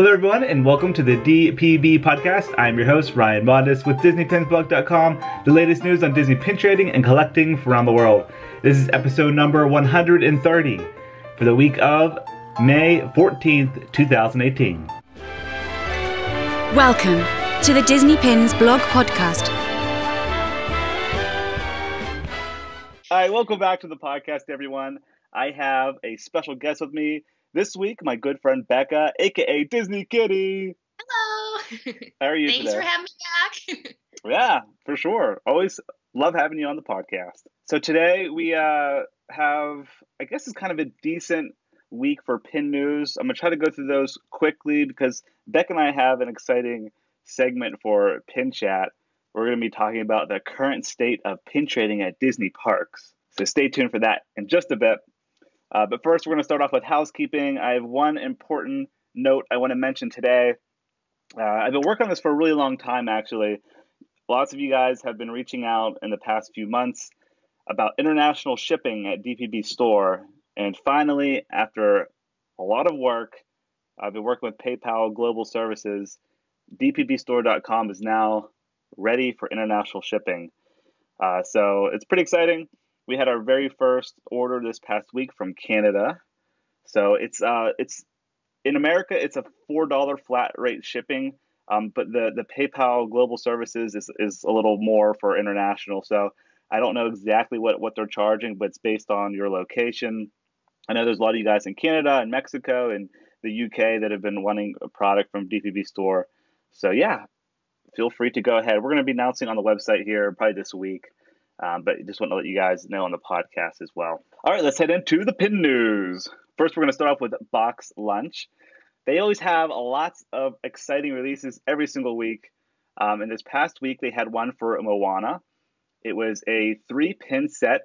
Hello everyone and welcome to the DPB podcast. I'm your host Ryan Becka with DisneyPinsBlog.com, the latest news on Disney pin trading and collecting from around the world. This is episode number 130 for the week of May 14th, 2018. Welcome to the Disney Pins Blog Podcast. Alright, welcome back to the podcast everyone. I have a special guest with me this week, my good friend Becca, aka DisneyKittee. Hello. How are you Thanks today? for having me back. Yeah, for sure. Always love having you on the podcast. So today we have, I guess it's kind of a decent week for pin news. I'm going to try to go through those quickly because Beck and I have an exciting segment for Pin Chat. We're going to be talking about the current state of pin trading at Disney parks. So stay tuned for that in just a bit. But first, we're going to start off with housekeeping. I have one important note I want to mention today. I've been working on this for a really long time, actually. Lots of you guys have been reaching out in the past few months about international shipping at DPB store. And finally, after a lot of work, I've been working with PayPal Global Services. DPBstore.com is now ready for international shipping. So it's pretty exciting. We had our very first order this past week from Canada. So it's in America, it's a $4 flat rate shipping, but the PayPal Global Services is a little more for international. So I don't know exactly what they're charging, but it's based on your location. I know there's a lot of you guys in Canada and Mexico and the UK that have been wanting a product from DPB Store. So yeah, feel free to go ahead. We're going to be announcing on the website here probably this week. But just want to let you guys know on the podcast as well. All right, let's head into the pin news. First, we're going to start off with BoxLunch. They always have lots of exciting releases every single week. And this past week, they had one for Moana. It was a 3-pin set.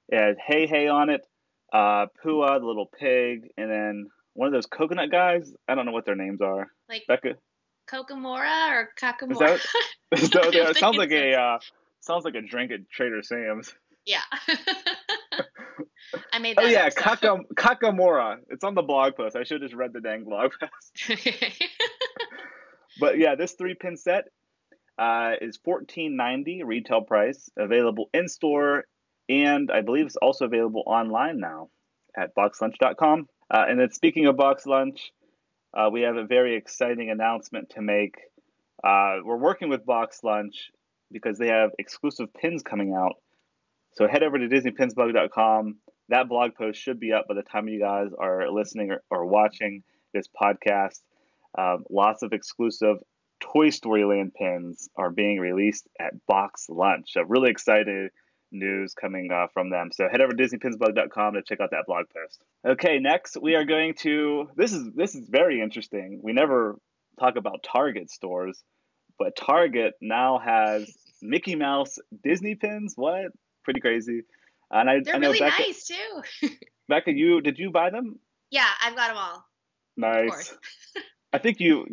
It had Hey Hey on it, Pua, the little pig, and then one of those coconut guys. I don't know what their names are. Like Becca? Kokomora or Kakamora? Is that it sounds like a... Sounds like a drink at Trader Sam's. Yeah. I made that. Oh, yeah, up, Kakamora. It's on the blog post. I should have just read the dang blog post. But yeah, this 3-pin set is $14.90 retail price, available in store, and I believe it's also available online now at BoxLunch.com. And then speaking of BoxLunch, we have a very exciting announcement to make. We're working with BoxLunch because they have exclusive pins coming out. So head over to DisneyPinsBlog.com. That blog post should be up by the time you guys are listening or watching this podcast. Lots of exclusive Toy Story Land pins are being released at BoxLunch. So really excited news coming from them. So head over to DisneyPinsBlog.com to check out that blog post. Okay, next we are going to, this is very interesting. We never talk about Target stores. But Target now has Mickey Mouse Disney pins. What? Pretty crazy. And They're I know really Becca, nice too. Becca, did you buy them? Yeah, I've got them all. Nice. Of course. I think you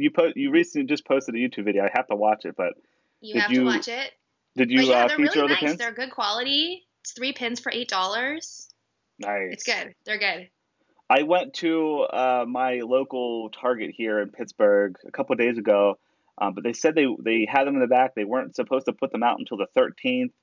recently just posted a YouTube video. I have to watch it, but You have to watch it. Did you but yeah, they're feature really other nice. pins? They're good quality. It's 3 pins for $8. Nice. It's good. They're good. I went to my local Target here in Pittsburgh a couple of days ago. But they said they had them in the back. They weren't supposed to put them out until the 13th.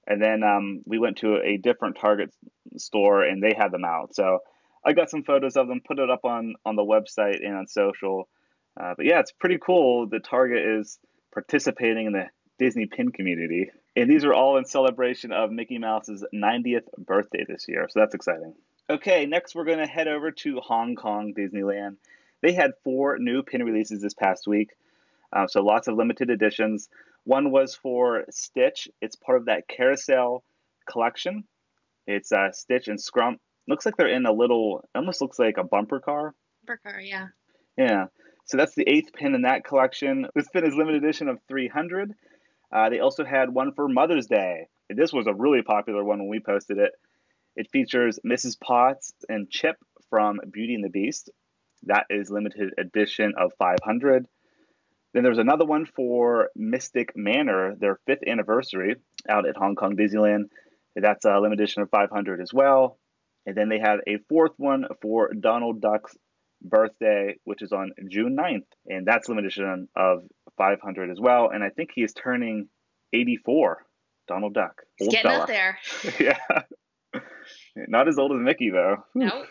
And then we went to a different Target store, and they had them out. So I got some photos of them, put it up on the website and on social. But yeah, it's pretty cool that Target is participating in the Disney pin community. And these are all in celebration of Mickey Mouse's 90th birthday this year. So that's exciting. Okay, next we're going to head over to Hong Kong Disneyland. They had 4 new pin releases this past week. So lots of limited editions. One was for Stitch. It's part of that Carousel collection. It's Stitch and Scrump. Looks like they're in a little, almost looks like a bumper car. Bumper car, yeah. Yeah. So that's the 8th pin in that collection. This pin is limited edition of 300. They also had one for Mother's Day. This was a really popular one when we posted it. It features Mrs. Potts and Chip from Beauty and the Beast. That is limited edition of 500. Then there's another one for Mystic Manor, their 5th anniversary out at Hong Kong Disneyland. That's a limited edition of 500 as well. And then they had a 4th one for Donald Duck's birthday, which is on June 9th. And that's limited edition of 500 as well. And I think he is turning 84, Donald Duck. He's getting up there. Yeah. Not as old as Mickey, though. Nope.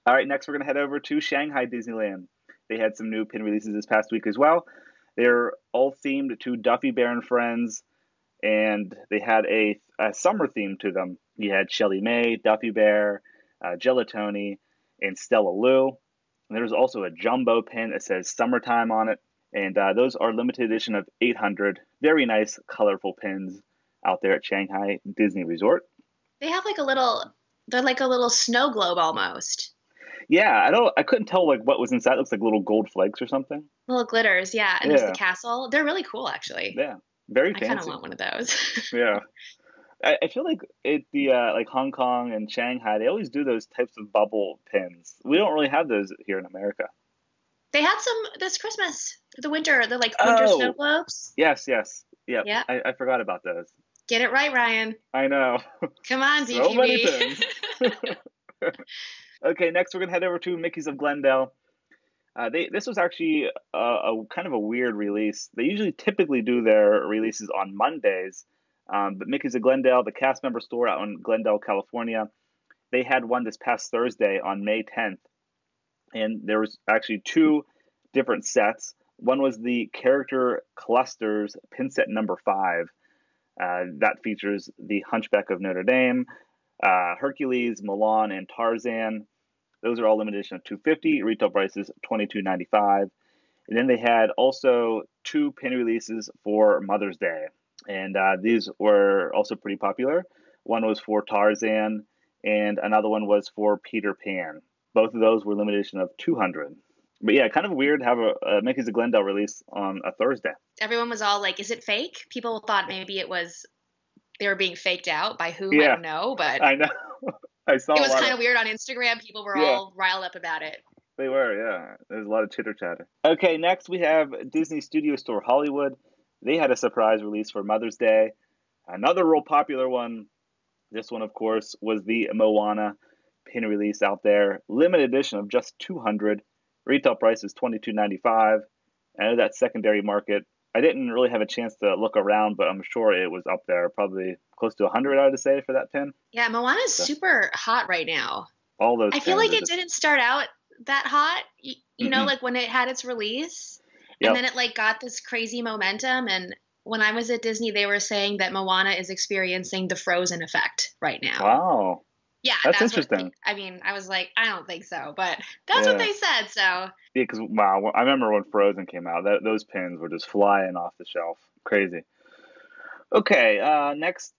All right, next we're going to head over to Shanghai Disneyland. They had some new pin releases this past week as well. They're all themed to Duffy Bear and Friends, and they had a summer theme to them. You had Shelly May, Duffy Bear, Gelatoni, and Stella Lou. And there's also a jumbo pin that says Summertime on it. And those are limited edition of 800. Very nice, colorful pins out there at Shanghai Disney Resort. They have they're like a little snow globe almost. Yeah, I couldn't tell what was inside. It looks like little gold flakes or something. Little glitters, yeah. And there's the castle. They're really cool, actually. Yeah, very fancy. I kind of want one of those. Yeah. I feel like like Hong Kong and Shanghai, they always do those types of bubble pins. We don't really have those here in America. They had some this Christmas for the winter. They're like winter snow globes. Yes. Yep. Yeah. I forgot about those. Get it right, Ryan. I know. Come on, DPB. So many pins. Okay, next we're going to head over to Mickey's of Glendale. This was actually a kind of a weird release. They typically do their releases on Mondays, but Mickey's of Glendale, the cast member store out in Glendale, California, they had one this past Thursday on May 10th. And there was actually two different sets. One was the Character Clusters Pin Set number 5. That features the Hunchback of Notre Dame, Hercules, Mulan, and Tarzan. Those are all limited edition of $250. Retail price is $22.95. And then they had also two pin releases for Mother's Day. And these were also pretty popular. One was for Tarzan, and another one was for Peter Pan. Both of those were limited edition of 200. But yeah, kind of weird to have a Mickey's of Glendale release on a Thursday. Everyone was all like, is it fake? People thought maybe they were being faked out by whom, I don't know. But I know. I saw it was kind of weird on Instagram. People were all riled up about it. They were, yeah. There's a lot of chitter chatter. Okay, next we have Disney Studio Store Hollywood. They had a surprise release for Mother's Day. Another real popular one. This one, of course, was the Moana pin release out there. Limited edition of just 200. Retail price is $22.95. I know that secondary market, I didn't really have a chance to look around, but I'm sure it was up there, probably close to 100, I would say, for that pin. Yeah, Moana's super hot right now. All those. I feel like it didn't start out that hot, you know, like when it had its release, and then it got this crazy momentum. And when I was at Disney, they were saying that Moana is experiencing the Frozen effect right now. Wow. Yeah, that's interesting. I was like, I don't think so, but that's what they said. So yeah, because wow, I remember when Frozen came out, those pins were just flying off the shelf, crazy. Okay, next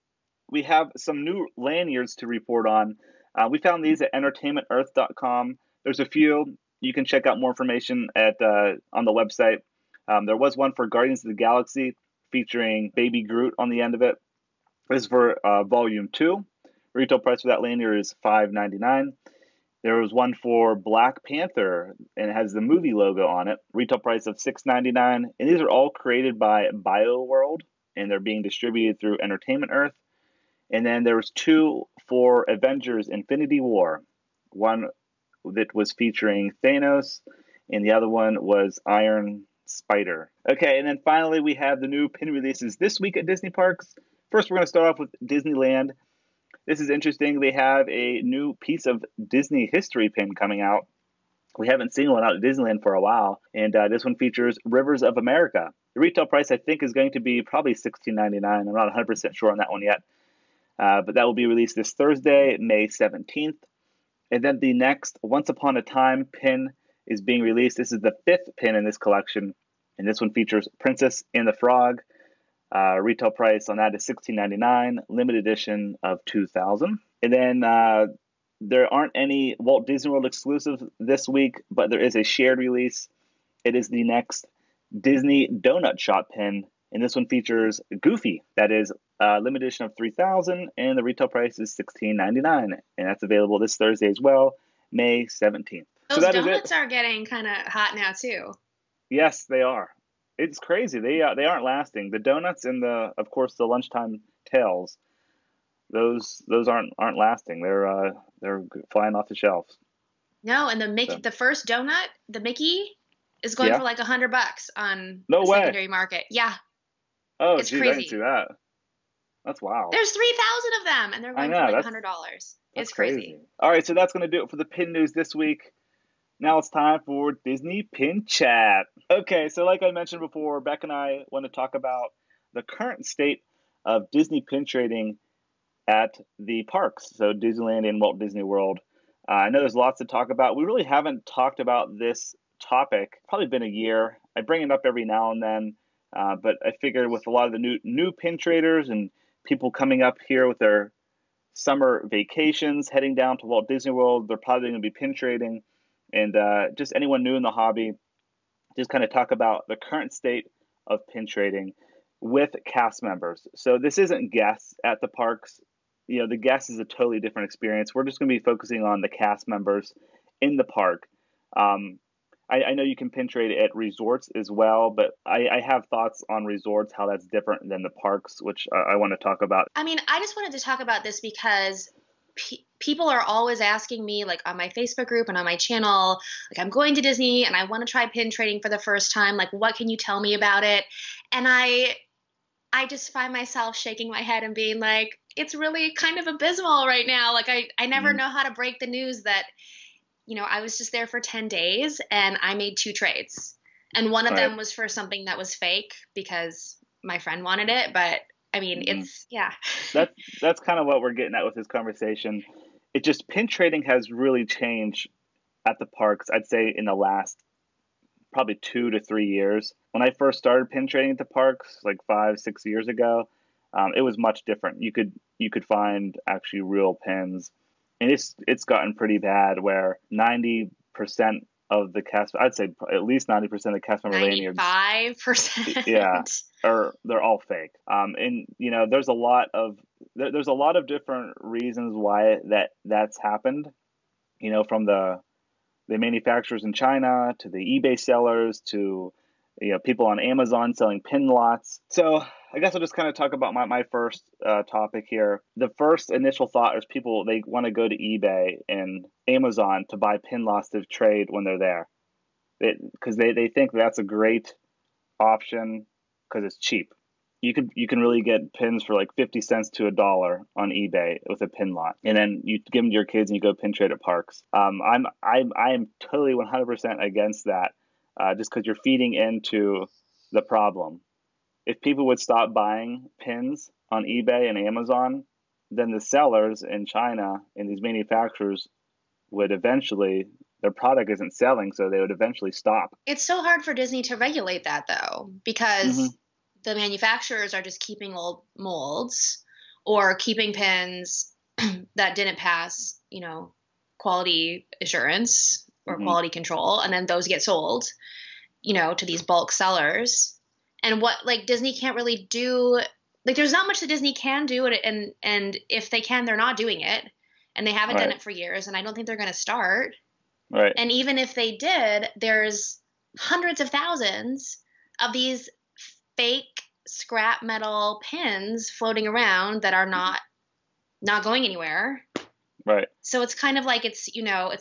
we have some new lanyards to report on. We found these at entertainmentearth.com. There's a few. You can check out more information on the website. There was one for Guardians of the Galaxy featuring Baby Groot on the end of it. This is for Volume 2. Retail price for that lanyard is $5.99. There was one for Black Panther, and it has the movie logo on it. Retail price of $6.99. And these are all created by BioWorld, and they're being distributed through Entertainment Earth. And then there was two for Avengers Infinity War. One that was featuring Thanos, and the other one was Iron Spider. Okay, and then finally we have the new pin releases this week at Disney Parks. First, we're going to start off with Disneyland. This is interesting. They have a new piece of Disney history pin coming out. We haven't seen one out at Disneyland for a while, and this one features Rivers of America. The retail price, I think, is going to be probably $16.99. I'm not 100% sure on that one yet, but that will be released this Thursday, May 17th. And then the next Once Upon a Time pin is being released. This is the 5th pin in this collection, and this one features Princess and the Frog. Retail price on that is $16.99, limited edition of 2,000. And then there aren't any Walt Disney World exclusives this week, but there is a shared release. It is the next Disney Donut Shop pin, and this one features Goofy. That is limited edition of 3,000, and the retail price is $16.99, and that's available this Thursday as well, May 17th. Those donuts are getting kind of hot now too. Yes, they are. It's crazy. They aren't lasting. The donuts and of course the lunchtime tails, those aren't lasting. They're flying off the shelves. No, and the first donut, the Mickey, is going for like $100 on no the way. secondary market. Yeah. Oh, it's geez, crazy. I didn't see that. That's wild. There's 3,000 of them, and they're going for like $100. It's crazy. All right, so that's going to do it for the pin news this week. Now it's time for Disney Pin Chat. Okay, so like I mentioned before, Beck and I want to talk about the current state of Disney pin trading at the parks, so Disneyland and Walt Disney World. I know there's lots to talk about. We really haven't talked about this topic. Probably been a year. I bring it up every now and then, but I figured with a lot of the new pin traders and people coming up here with their summer vacations, heading down to Walt Disney World, they're probably going to be pin trading. And just anyone new in the hobby, just kind of talk about the current state of pin trading with cast members. So this isn't guests at the parks. The guests is a totally different experience. We're just going to be focusing on the cast members in the park. I know you can pin trade at resorts as well, but I have thoughts on resorts, how that's different than the parks, which I want to talk about. I mean, I just wanted to talk about this because people are always asking me, like on my Facebook group and on my channel, like I'm going to Disney and I want to try pin trading for the first time. Like, what can you tell me about it? And I just find myself shaking my head and being like, it's really kind of abysmal right now. Like I never know how to break the news that, I was just there for 10 days and I made 2 trades. And one of them was for something that was fake because my friend wanted it. But I mean, it's, yeah. That's kind of what we're getting at with this conversation. It just, pin trading has really changed at the parks, I'd say in the last probably 2 to 3 years. When I first started pin trading at the parks, like 5-6 years ago, it was much different. You could find actually real pins, and it's gotten pretty bad where 90% of the cast, I'd say at least 90% of the cast member lanyards, 95%, they're all fake. And there's a lot of different reasons why that's happened. From the manufacturers in China to the eBay sellers to people on Amazon selling pin lots. So I guess I'll just kind of talk about my first topic here. The first initial thought is people, they want to go to eBay and Amazon to buy pin lots to trade when they're there, because they think that's a great option because it's cheap. You can really get pins for like 50 cents to $1 on eBay with a pin lot, and then you give them to your kids and you go pin trade at parks. I am totally 100% against that, just because you're feeding into the problem. If people would stop buying pins on eBay and Amazon, then the sellers in China and these manufacturers would eventually, their product isn't selling, so they would eventually stop. It's so hard for Disney to regulate that though, because the manufacturers are just keeping old molds or keeping pins that didn't pass, quality assurance or quality control. And then those get sold, to these bulk sellers. And what, like, Disney can't really do, like, there's not much that Disney can do. And if they can, they're not doing it. And they haven't done it for years. And I don't think they're going to start. Right. And even if they did, there's hundreds of thousands of these fake scrap metal pins floating around that are not going anywhere. Right. So it's kind of like it's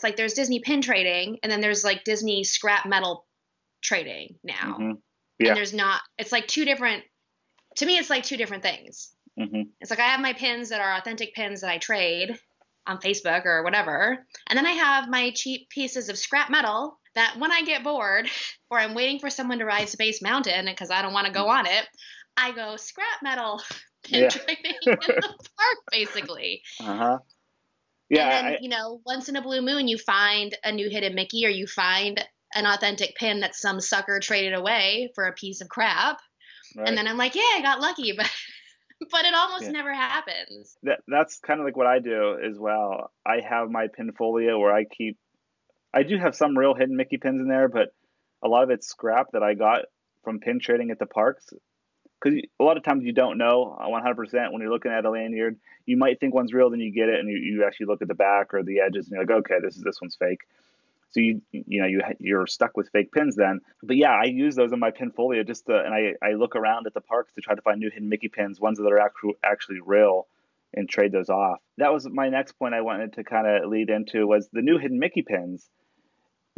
like there's Disney pin trading and then there's like Disney scrap metal trading now. Yeah. And there's not, it's like to me, it's like 2 different things. It's like I have my pins that are authentic pins that I trade on Facebook or whatever. And then I have my cheap pieces of scrap metal that when I get bored or I'm waiting for someone to ride Space Mountain because I don't want to go on it, I go scrap metal pin trading in the park, basically. Yeah. And then, once in a blue moon, you find a new hidden Mickey or you find an authentic pin that some sucker traded away for a piece of crap. Right. And then I'm like, yeah, I got lucky, but it almost never happens. That's kind of like what I do as well. I have my pin folio where I do have some real hidden Mickey pins in there, but a lot of it's scrap that I got from pin trading at the parks. Because a lot of times you don't know 100% when you're looking at a lanyard. You might think one's real, then you get it, and you actually look at the back or the edges, and you're like, okay, this one's fake. So you're stuck with fake pins then. But yeah, I use those in my pin folio and I look around at the parks to try to find new hidden Mickey pins, ones that are actually real, and trade those off. That was my next point I wanted to kind of lead into was the new Hidden Mickey pins.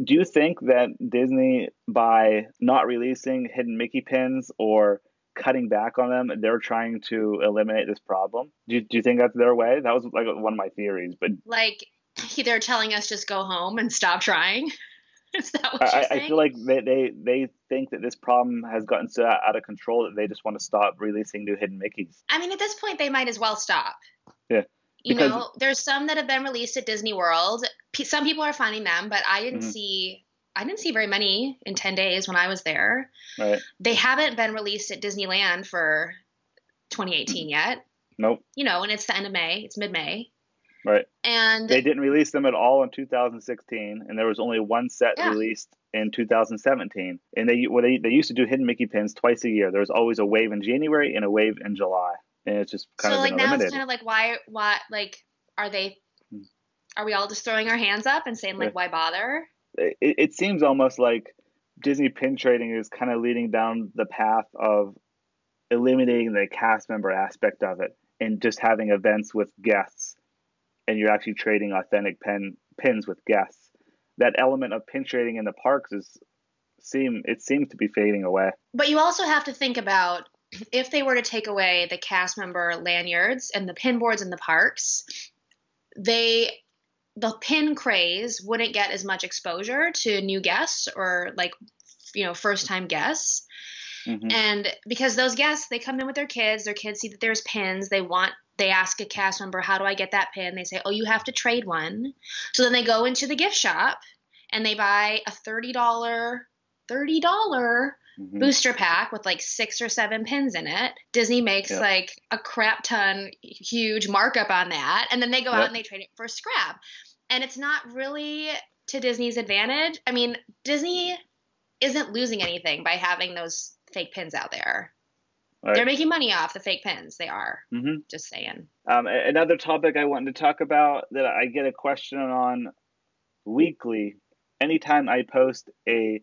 Do you think that Disney, by not releasing Hidden Mickey pins or cutting back on them, they're trying to eliminate this problem? Do you think that's their way? That was like one of my theories, but like they're telling us just go home and stop trying. Is that what you're saying? I feel like they think that this problem has gotten so out of control that they just want to stop releasing new Hidden Mickeys. I mean, at this point, they might as well stop. Yeah. You know, there's some that have been released at Disney World. Some people are finding them, but I didn't see very many in 10 days when I was there. Right. They haven't been released at Disneyland for 2018 yet. Nope. You know, and it's the end of May. It's mid-May. Right. And they didn't release them at all in 2016, and there was only one set released in 2017. And they used to do Hidden Mickey pins twice a year. There was always a wave in January and a wave in July. And it's just kind of been eliminated. So like now it's kind of like why like are we all just throwing our hands up and saying like why bother? It seems almost like Disney pin trading is kind of leading down the path of eliminating the cast member aspect of it and just having events with guests, and you're actually trading authentic pins with guests. That element of pin trading in the parks seems to be fading away. But you also have to think about, if they were to take away the cast member lanyards and the pin boards in the parks, the pin craze wouldn't get as much exposure to new guests or like, you know, first time guests. Mm-hmm. And because those guests, they come in with their kids see that there's pins. They ask a cast member, how do I get that pin? They say, oh, you have to trade one. So then they go into the gift shop and they buy a $30 booster pack with like 6 or 7 pins in it. Disney makes like a crap ton huge markup on that. And then they go out and they trade it for scrap. And it's not really to Disney's advantage. I mean, Disney isn't losing anything by having those fake pins out there. Right. They're making money off the fake pins. They are. Mm-hmm. Just saying. Another topic I wanted to talk about that I get a question on weekly, anytime I post a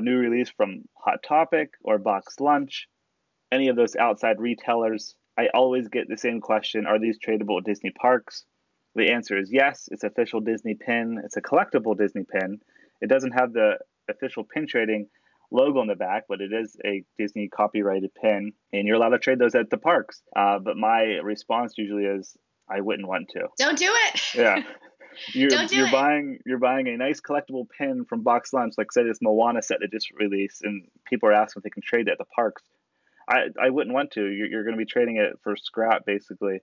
new release from Hot Topic or BoxLunch, any of those outside retailers, I always get the same question: are these tradable at Disney parks? The answer is yes. It's official Disney pin. It's a collectible Disney pin. It doesn't have the official pin trading logo on the back, but it is a Disney copyrighted pin, and you're allowed to trade those at the parks. But my response usually is, I wouldn't want to. Don't do it. Yeah. You're buying a nice collectible pin from BoxLunch, like say this Moana set they just released, and people are asking if they can trade it at the parks. I wouldn't want to. You're going to be trading it for scrap, basically.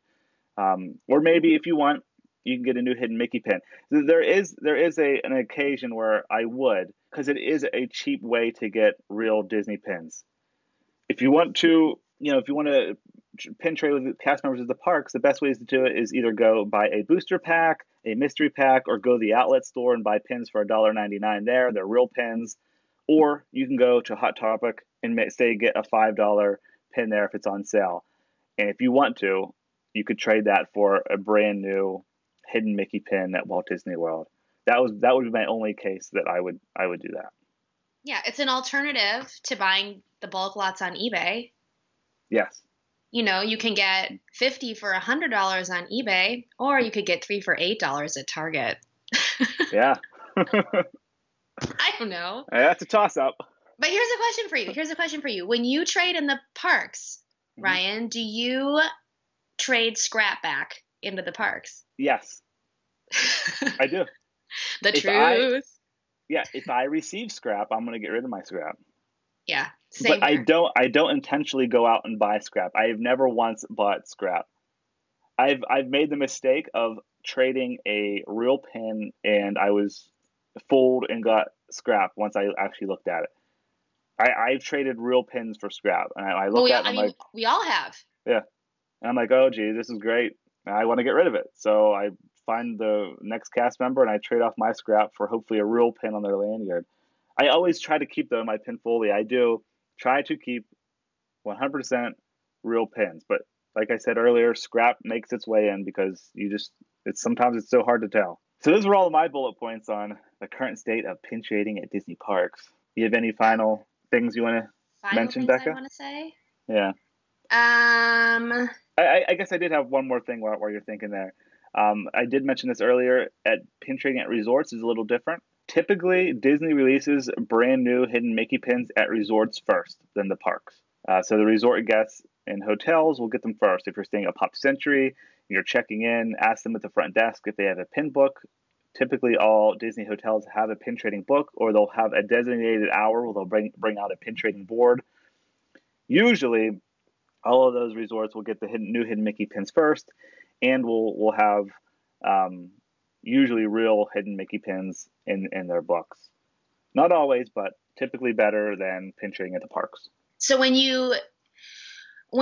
Or maybe if you want, you can get a new Hidden Mickey pin. There is an occasion where I would, because it is a cheap way to get real Disney pins. If you want to pin trade with cast members at the parks, the best ways to do it is either go buy a booster pack, a mystery pack, or go to the outlet store and buy pins for $1.99 there. They're real pins. Or you can go to Hot Topic and get a $5 pin there if it's on sale. And if you want to, you could trade that for a brand new Hidden Mickey pin at Walt Disney World. That would be my only case that I would do that. Yeah, it's an alternative to buying the bulk lots on eBay. Yes. You know, you can get 50 for $100 on eBay, or you could get 3 for $8 at Target. Yeah. I don't know. That's a toss-up. But here's a question for you. When you trade in the parks, Ryan, do you trade scrap back into the parks? Yes. I do. Truth. If I receive scrap, I'm going to get rid of my scrap. Yeah. Same but here. I don't intentionally go out and buy scrap. I have never once bought scrap. I've made the mistake of trading a real pin, and I was fooled and got scrap once I actually looked at it. I've traded real pins for scrap, and I look at it. Like, we all have. Yeah, and I'm like, oh gee, this is great. I want to get rid of it, so I find the next cast member and I trade off my scrap for hopefully a real pin on their lanyard. I always try to keep though my pin folio. I do try to keep 100% real pins, but like I said earlier, scrap makes its way in because sometimes it's so hard to tell. So those are all of my bullet points on the current state of pin trading at Disney parks. Do you have any final things you want to mention, Becca? I want to say? Yeah. I guess I did have one more thing while you're thinking there. I did mention this earlier. At pin trading at resorts is a little different. Typically, Disney releases brand new hidden Mickey pins at resorts first, then the parks. So the resort guests in hotels will get them first. If you're staying at Pop Century, you're checking in, ask them at the front desk if they have a pin book. Typically, all Disney hotels have a pin trading book, or they'll have a designated hour where they'll bring out a pin trading board. Usually, all of those resorts will get the new hidden Mickey pins first, and we'll have usually real hidden Mickey pins in their books. Not always, but typically better than pin trading at the parks. So when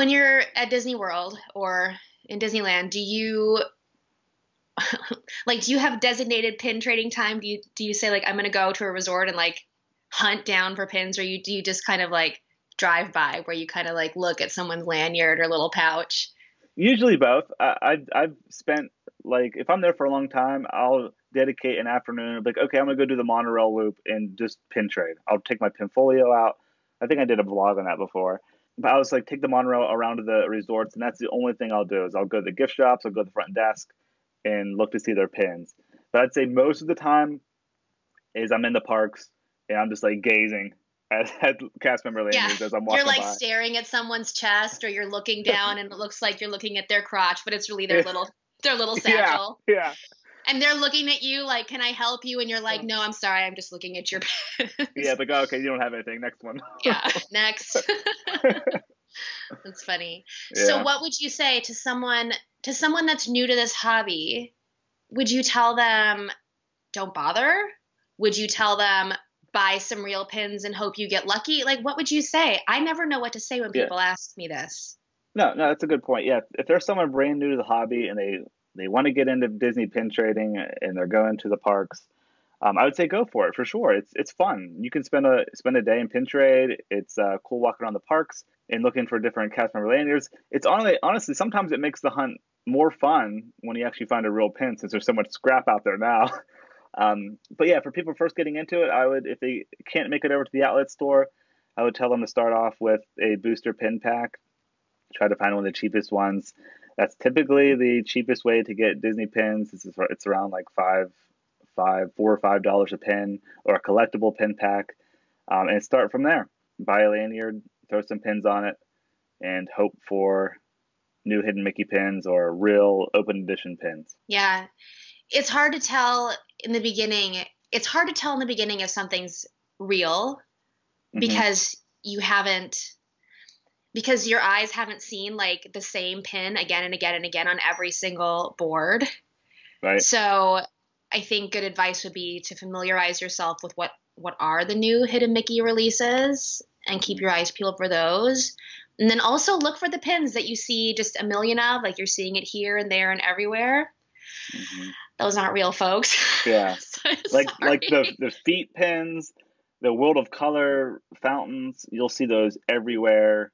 you're at Disney World or in Disneyland, do you do you have designated pin trading time? Do you say like I'm going to go to a resort and like hunt down for pins, or do you just kind of like drive by where you kind of like look at someone's lanyard or little pouch? Usually both. I've spent like if I'm there for a long time, I'll dedicate an afternoon. Like, okay, I'm gonna go do the monorail loop and just pin trade. I'll take my pinfolio out. I think I did a vlog on that before. But I was like, take the monorail around to the resorts, and that's the only thing I'll do is I'll go to the gift shops, I'll go to the front desk, and look to see their pins. But I'd say most of the time is I'm in the parks and I'm just like gazing at cast member lanyards as I'm walking by. You're like staring at someone's chest, or you're looking down and it looks like you're looking at their crotch, but it's really their little satchel. Yeah. And they're looking at you like, can I help you? And you're like, no, I'm sorry, I'm just looking at your pins. Yeah, like, oh, okay, you don't have anything. Next one. Yeah, next. That's funny. Yeah. So what would you say to someone that's new to this hobby? Would you tell them, don't bother? Would you tell them, buy some real pins and hope you get lucky? Like, what would you say? I never know what to say when people ask me this. No, that's a good point. Yeah, if there's someone brand new to the hobby and they want to get into Disney pin trading and they're going to the parks, I would say go for it for sure. It's fun. You can spend a day in pin trade. It's cool walking around the parks and looking for different cast member lanyards. It's honestly sometimes it makes the hunt more fun when you actually find a real pin, since there's so much scrap out there now. But yeah, for people first getting into it, I would, if they can't make it over to the outlet store, I would tell them to start off with a booster pin pack. Try to find one of the cheapest ones. That's typically the cheapest way to get Disney pins. It's around like $4 or $5 a pin, or a collectible pin pack, and start from there. Buy a lanyard, throw some pins on it, and hope for new hidden Mickey pins or real open edition pins. Yeah, it's hard to tell in the beginning. It's hard to tell in the beginning if something's real because because your eyes haven't seen like the same pin again and again and again on every single board. Right. So I think good advice would be to familiarize yourself with what are the new hidden Mickey releases and keep your eyes peeled for those. And then also look for the pins that you see just a million of, like you're seeing it here and there and everywhere. Mm-hmm. Those aren't real, folks. Yeah. like the feet pins, the World of Color fountains, you'll see those everywhere.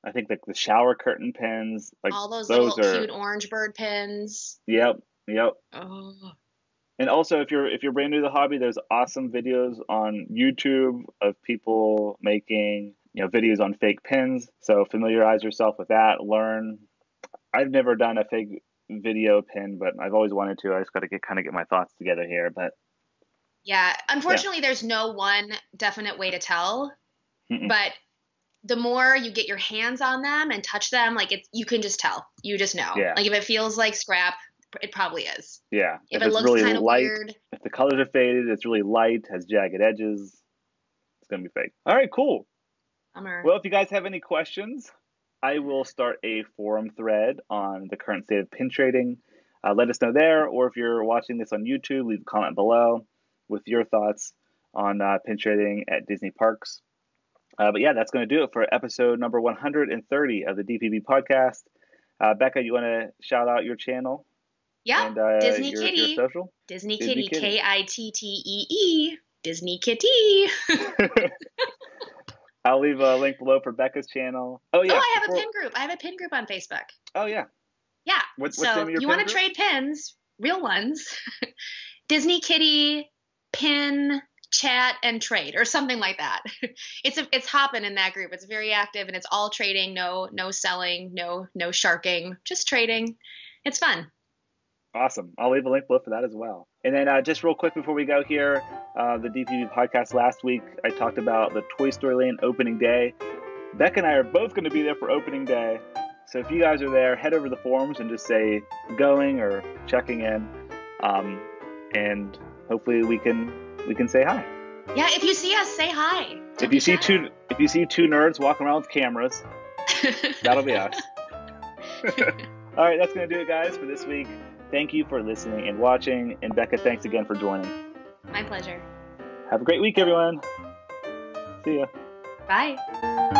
I think like the shower curtain pins, like all those little cute orange bird pins. Yep. Oh. And also, if you're brand new to the hobby, there's awesome videos on YouTube of people making videos on fake pins. So familiarize yourself with that. Learn. I've never done a fake video pin, but I've always wanted to. I just got to get my thoughts together here. But yeah, unfortunately, there's no one definite way to tell. But the more you get your hands on them and touch them, like you can just tell. You just know. Yeah. Like if it feels like scrap, it probably is. Yeah. If it looks really kind of weird. If the colors are faded, it's really light, has jagged edges, it's going to be fake. All right, cool. Bummer. Well, if you guys have any questions, I will start a forum thread on the current state of pin trading. Let us know there, or if you're watching this on YouTube, leave a comment below with your thoughts on pin trading at Disney parks. But yeah, that's going to do it for episode number 130 of the DPB podcast. Becca, you want to shout out your channel? Yeah, and, DisneyKittee. your social? DisneyKittee, KITTEE. DisneyKittee. I'll leave a link below for Becca's channel. Oh yeah. Oh, I have a pin group. I have a pin group on Facebook. Oh yeah. Yeah. What's the name of your you want to trade pins, real ones. DisneyKittee Pin chat and trade or something like that. It's hopping in that group. It's very active and it's all trading, no selling, no sharking, just trading. It's fun. Awesome. I'll leave a link below for that as well. And then just real quick before we go here, the DPB podcast last week, I talked about the Toy Story Land opening day. Becca and I are both going to be there for opening day. So if you guys are there, head over to the forums and just say going or checking in. And hopefully we can say hi. Yeah, if you see us, say hi. If you see two nerds walking around with cameras, that'll be us. All right, that's going to do it, guys, for this week. Thank you for listening and watching. And Becca, thanks again for joining. My pleasure. Have a great week, everyone. See ya. Bye.